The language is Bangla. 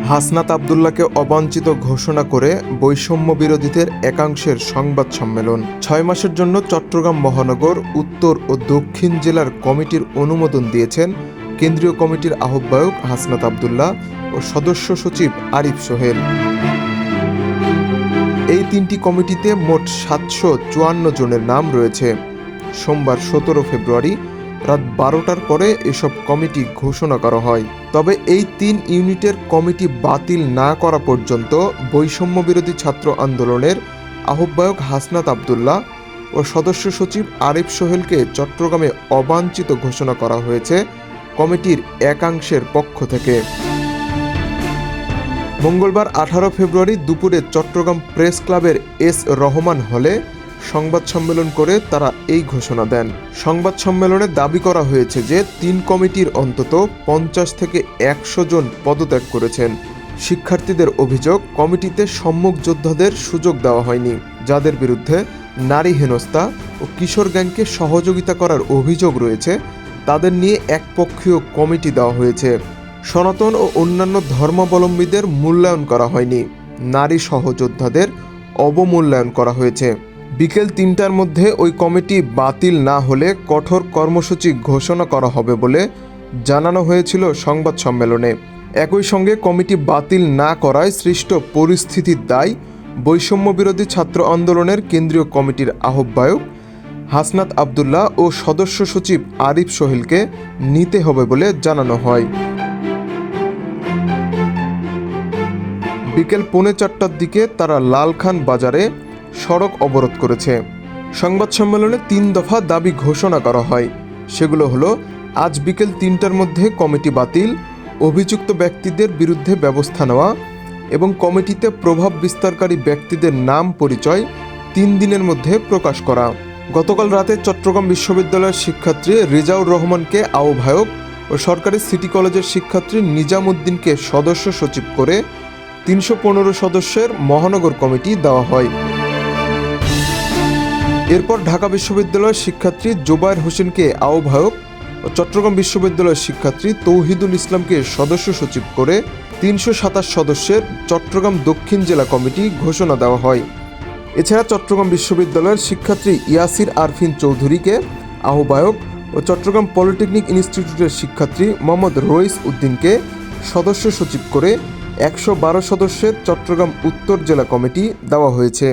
হাসনাত আব্দুল্লাহকে অবাঞ্ছিত ঘোষণা করে বৈষম্য বিরোধীদের একাংশের সংবাদ সম্মেলন। 6 মাসের জন্য চট্টগ্রাম মহানগর উত্তর ও দক্ষিণ জেলার কমিটির অনুমোদন দিয়েছেন কেন্দ্রীয় কমিটির আহ্বায়ক হাসনাত আব্দুল্লাহ ও সদস্য সচিব আরিফ সোহেল। এই 3টি কমিটিতে মোট 754 জনের নাম রয়েছে। সোমবার 17 ফেব্রুয়ারি রাত 12টার পরে এসব কমিটি ঘোষণা করা হয়। তবে এই 3 ইউনিটের কমিটি বাতিল না করা পর্যন্ত বৈষম্য বিরোধী ছাত্র আন্দোলনের আহ্বায়ক হাসনাত আব্দুল্লাহ ও সদস্য সচিব আরিফ সোহেলকে চট্টগ্রামে অবাঞ্ছিত ঘোষণা করা হয়েছে কমিটির একাংশের পক্ষ থেকে। মঙ্গলবার 18 ফেব্রুয়ারি দুপুরে চট্টগ্রাম প্রেস ক্লাবের এস রহমান হলে সংবাদ সম্মেলন করে তারা এই ঘোষণা দেন। সংবাদ সম্মেলনে দাবি করা হয়েছে যে 3 কমিটির অন্তত 50 থেকে 100 জন পদত্যাগ করেছেন। শিক্ষার্থীদের অভিযোগ, কমিটিতে সম্মুখ যোদ্ধাদের সুযোগ দেওয়া হয়নি, যাদের বিরুদ্ধে নারী হেনস্থা ও কিশোর গ্যাংকে সহযোগিতা করার অভিযোগ রয়েছে তাদের নিয়ে একপক্ষীয় কমিটি দেওয়া হয়েছে। সনাতন ও অন্যান্য ধর্মাবলম্বীদের মূল্যায়ন করা হয়নি, নারী সহযোদ্ধাদের অবমূল্যায়ন করা হয়েছে। বিকেল 3টার মধ্যে ওই কমিটি বাতিল না হলে কঠোর কর্মসূচি ঘোষণা করা হবে বলে জানানো হয়েছিল সংবাদ সম্মেলনে। একই সঙ্গে কমিটি বাতিল না করায় সৃষ্ট পরিস্থিতির দায় বৈষম্য বিরোধী ছাত্র আন্দোলনের কেন্দ্রীয় কমিটির আহ্বায়ক হাসনাত আব্দুল্লাহ ও সদস্য সচিব আরিফ সোহেলকে নিতে হবে বলে জানানো হয়। বিকেল 3:45টার দিকে তারা লালখান বাজারে সড়ক অবরোধ করেছে। সংবাদ সম্মেলনে 3 দফা দাবি ঘোষণা করা হয়। সেগুলো হলো: আজ বিকেল 3টার মধ্যে কমিটি বাতিল, অভিযুক্ত ব্যক্তিদের বিরুদ্ধে ব্যবস্থা নেওয়া এবং কমিটিতে প্রভাব বিস্তারকারী ব্যক্তিদের নাম পরিচয় 3 দিনের মধ্যে প্রকাশ করা। গতকাল রাতে চট্টগ্রাম বিশ্ববিদ্যালয়ের শিক্ষার্থী রেজাউর রহমানকে আহ্বায়ক ও সরকারি সিটি কলেজের শিক্ষার্থী নিজাম উদ্দিনকে সদস্য সচিব করে 315 সদস্যের মহানগর কমিটি দেওয়া হয়। এরপর ঢাকা বিশ্ববিদ্যালয়ের শিক্ষার্থী জোবায়ের হোসেনকে আহ্বায়ক ও চট্টগ্রাম বিশ্ববিদ্যালয়ের শিক্ষার্থী তৌহিদুল ইসলামকে সদস্য সচিব করে 327 সদস্যের চট্টগ্রাম দক্ষিণ জেলা কমিটি ঘোষণা দেওয়া হয়। এছাড়া চট্টগ্রাম বিশ্ববিদ্যালয়ের শিক্ষার্থী ইয়াসির আরফিন চৌধুরীকে আহ্বায়ক ও চট্টগ্রাম পলিটেকনিক ইনস্টিটিউটের শিক্ষার্থী মোহাম্মদ রইস উদ্দিনকে সদস্য সচিব করে 112 সদস্যের চট্টগ্রাম উত্তর জেলা কমিটি দেওয়া হয়েছে।